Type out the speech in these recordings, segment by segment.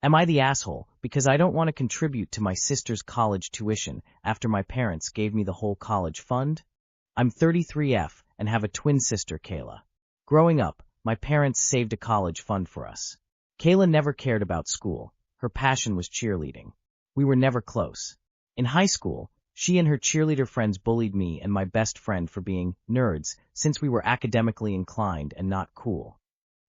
Am I the asshole because I don't want to contribute to my sister's college tuition after my parents gave me the whole college fund? I'm 33F and have a twin sister, Kayla. Growing up, my parents saved a college fund for us. Kayla never cared about school. Her passion was cheerleading. We were never close. In high school, she and her cheerleader friends bullied me and my best friend for being nerds since we were academically inclined and not cool.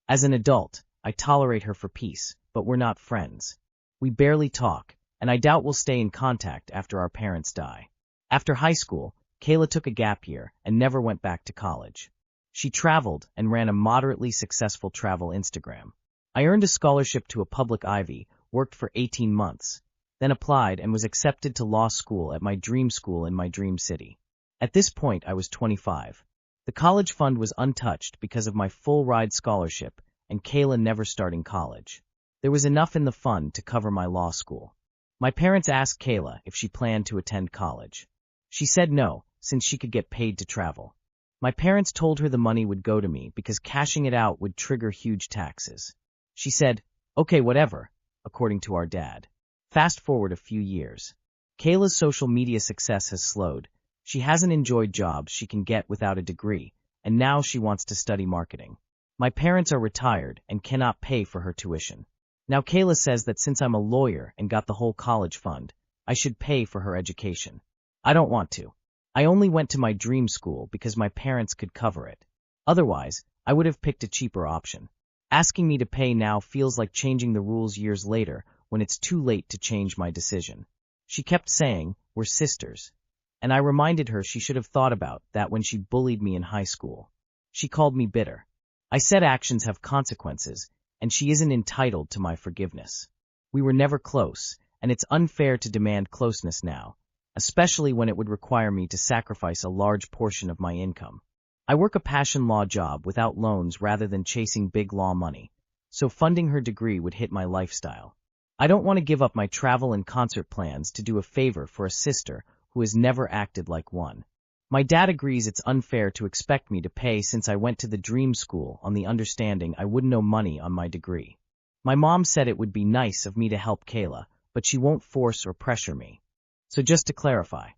As an adult, I tolerate her for peace, but we're not friends. We barely talk, and I doubt we'll stay in contact after our parents die. After high school, Kayla took a gap year and never went back to college. She traveled and ran a moderately successful travel Instagram. I earned a scholarship to a public Ivy, worked for 18 months, then applied and was accepted to law school at my dream school in my dream city. At this point, I was 25. The college fund was untouched because of my full-ride scholarship and Kayla never starting college. There was enough in the fund to cover my law school. My parents asked Kayla if she planned to attend college. She said no, since she could get paid to travel. My parents told her the money would go to me because cashing it out would trigger huge taxes. She said, "Okay, whatever," according to our dad. Fast forward a few years. Kayla's social media success has slowed. She hasn't enjoyed jobs she can get without a degree, and now she wants to study marketing. My parents are retired and cannot pay for her tuition. Now Kayla says that since I'm a lawyer and got the whole college fund, I should pay for her education. I don't want to. I only went to my dream school because my parents could cover it. Otherwise, I would have picked a cheaper option. Asking me to pay now feels like changing the rules years later when it's too late to change my decision. She kept saying, "We're sisters." And I reminded her she should have thought about that when she bullied me in high school. She called me bitter. I said actions have consequences, and she isn't entitled to my forgiveness. We were never close, and it's unfair to demand closeness now, especially when it would require me to sacrifice a large portion of my income. I work a passion law job without loans rather than chasing big law money, so funding her degree would hit my lifestyle. I don't want to give up my travel and concert plans to do a favor for a sister who has never acted like one. My dad agrees it's unfair to expect me to pay since I went to the dream school on the understanding I wouldn't owe money on my degree. My mom said it would be nice of me to help Kayla, but she won't force or pressure me. So just to clarify,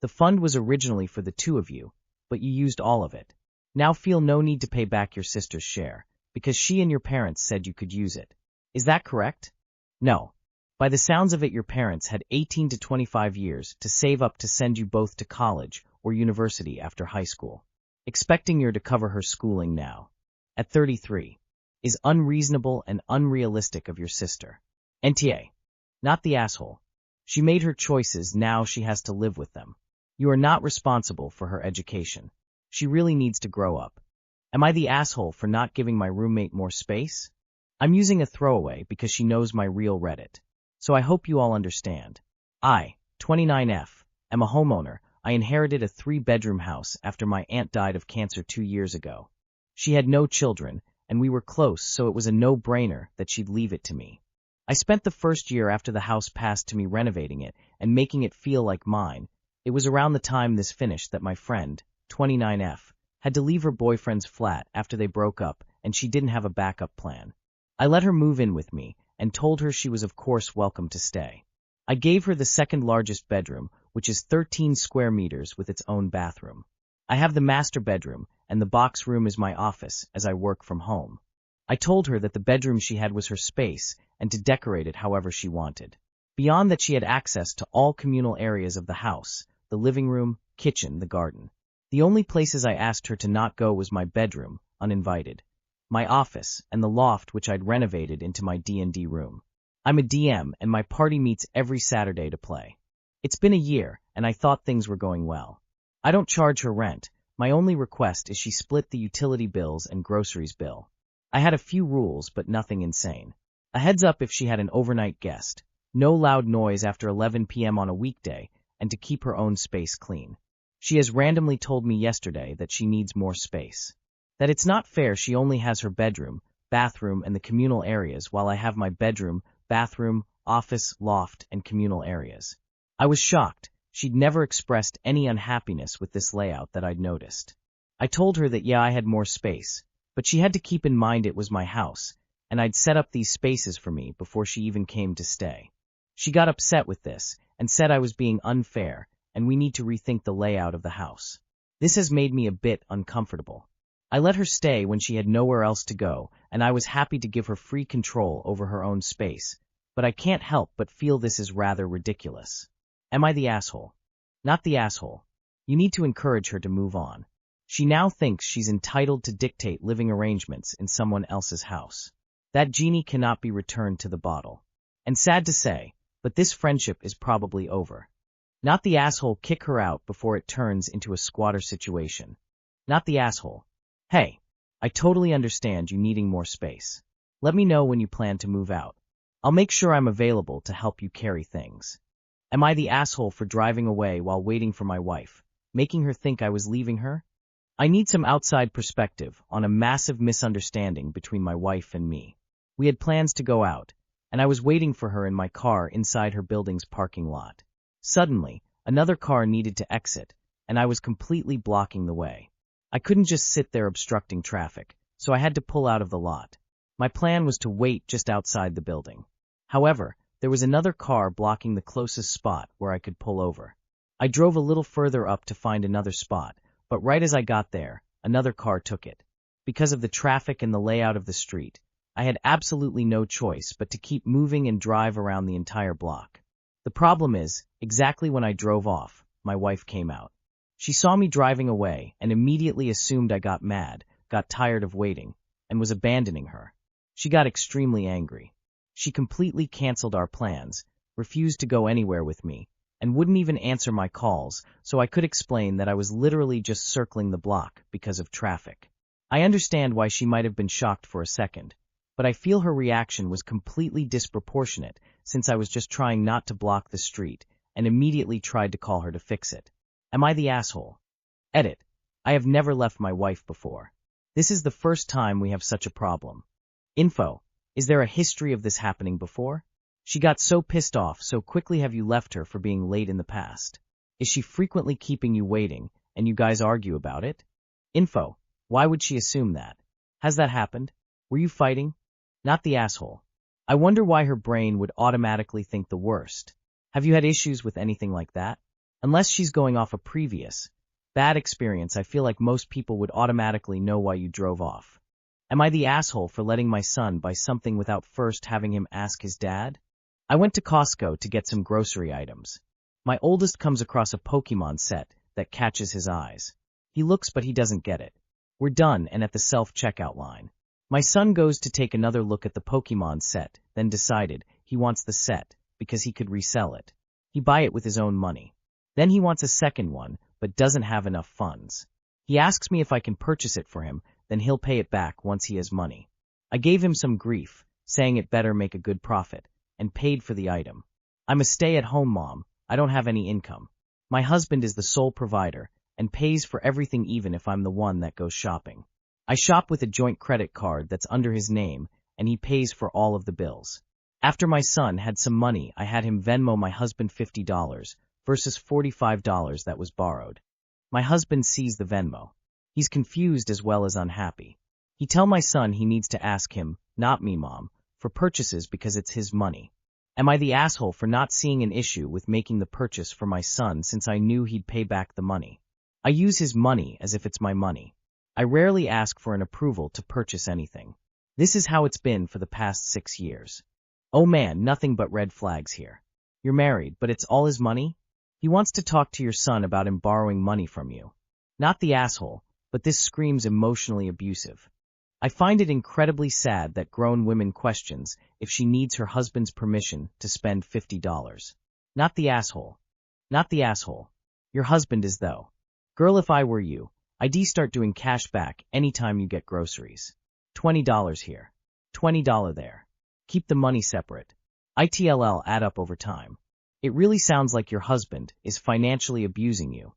the fund was originally for the two of you, but you used all of it. Now feel no need to pay back your sister's share, because she and your parents said you could use it. Is that correct? No. By the sounds of it, your parents had 18 to 25 years to save up to send you both to college or university after high school. Expecting you to cover her schooling now, at 33, is unreasonable and unrealistic of your sister. NTA. Not the asshole. She made her choices, now she has to live with them. You are not responsible for her education. She really needs to grow up. Am I the asshole for not giving my roommate more space? I'm using a throwaway because she knows my real Reddit. So I hope you all understand. I, 29F, am a homeowner. I inherited a 3-bedroom house after my aunt died of cancer 2 years ago. She had no children, and we were close, so it was a no-brainer that she'd leave it to me. I spent the first year after the house passed to me renovating it and making it feel like mine. It was around the time this finished that my friend, 29F, had to leave her boyfriend's flat after they broke up, and she didn't have a backup plan. I let her move in with me and told her she was of course welcome to stay. I gave her the second largest bedroom, which is 13 square meters with its own bathroom. I have the master bedroom, and the box room is my office as I work from home. I told her that the bedroom she had was her space and to decorate it however she wanted. Beyond that, she had access to all communal areas of the house, the living room, kitchen, the garden. The only places I asked her to not go was my bedroom, uninvited, my office, and the loft which I'd renovated into my D&D room. I'm a DM, and my party meets every Saturday to play. It's been a year, and I thought things were going well. I don't charge her rent. My only request is she split the utility bills and groceries bill. I had a few rules, but nothing insane. A heads up if she had an overnight guest. No loud noise after 11 p.m. on a weekday, and to keep her own space clean. She has randomly told me yesterday that she needs more space. That it's not fair she only has her bedroom, bathroom, and the communal areas while I have my bedroom, bathroom, office, loft, and communal areas. I was shocked. She'd never expressed any unhappiness with this layout that I'd noticed. I told her that yeah, I had more space, but she had to keep in mind it was my house, and I'd set up these spaces for me before she even came to stay. She got upset with this and said I was being unfair and we need to rethink the layout of the house. This has made me a bit uncomfortable. I let her stay when she had nowhere else to go, and I was happy to give her free control over her own space, but I can't help but feel this is rather ridiculous. Am I the asshole? Not the asshole. You need to encourage her to move on. She now thinks she's entitled to dictate living arrangements in someone else's house. That genie cannot be returned to the bottle. And sad to say, but this friendship is probably over. Not the asshole, kick her out before it turns into a squatter situation. Not the asshole. Hey, I totally understand you needing more space. Let me know when you plan to move out. I'll make sure I'm available to help you carry things. Am I the asshole for driving away while waiting for my wife, making her think I was leaving her? I need some outside perspective on a massive misunderstanding between my wife and me. We had plans to go out, and I was waiting for her in my car inside her building's parking lot. Suddenly, another car needed to exit, and I was completely blocking the way. I couldn't just sit there obstructing traffic, so I had to pull out of the lot. My plan was to wait just outside the building. However, there was another car blocking the closest spot where I could pull over. I drove a little further up to find another spot, but right as I got there, another car took it. Because of the traffic and the layout of the street, I had absolutely no choice but to keep moving and drive around the entire block. The problem is, exactly when I drove off, my wife came out. She saw me driving away and immediately assumed I got mad, got tired of waiting, and was abandoning her. She got extremely angry. She completely canceled our plans, refused to go anywhere with me, and wouldn't even answer my calls, so I could explain that I was literally just circling the block because of traffic. I understand why she might have been shocked for a second, but I feel her reaction was completely disproportionate since I was just trying not to block the street and immediately tried to call her to fix it. Am I the asshole? Edit. I have never left my wife before. This is the first time we have such a problem. Info. Is there a history of this happening before? She got so pissed off so quickly. Have you left her for being late in the past? Is she frequently keeping you waiting, and you guys argue about it? Info. Why would she assume that? Has that happened? Were you fighting? Not the asshole. I wonder why her brain would automatically think the worst. Have you had issues with anything like that? Unless she's going off a previous bad experience, I feel like most people would automatically know why you drove off. Am I the asshole for letting my son buy something without first having him ask his dad? I went to Costco to get some grocery items. My oldest comes across a Pokemon set that catches his eyes. He looks but he doesn't get it. We're done and at the self-checkout line. My son goes to take another look at the Pokemon set, then decided he wants the set because he could resell it. He buy it with his own money. Then he wants a second one, but doesn't have enough funds. He asks me if I can purchase it for him, then he'll pay it back once he has money. I gave him some grief, saying it better make a good profit, and paid for the item. I'm a stay-at-home mom, I don't have any income. My husband is the sole provider, and pays for everything even if I'm the one that goes shopping. I shop with a joint credit card that's under his name, and he pays for all of the bills. After my son had some money, I had him Venmo my husband $50, versus $45 that was borrowed. My husband sees the Venmo. He's confused as well as unhappy. He tell my son he needs to ask him, not me mom, for purchases because it's his money. Am I the asshole for not seeing an issue with making the purchase for my son since I knew he'd pay back the money? I use his money as if it's my money. I rarely ask for an approval to purchase anything. This is how it's been for the past 6 years. Oh man, nothing but red flags here. You're married, but it's all his money? He wants to talk to your son about him borrowing money from you. Not the asshole, but this screams emotionally abusive. I find it incredibly sad that grown women questions if she needs her husband's permission to spend $50. Not the asshole. Not the asshole. Your husband is though. Girl, if I were you, I'd start doing cash back anytime you get groceries. $20 here. $20 there. Keep the money separate. ITLL add up over time. It really sounds like your husband is financially abusing you,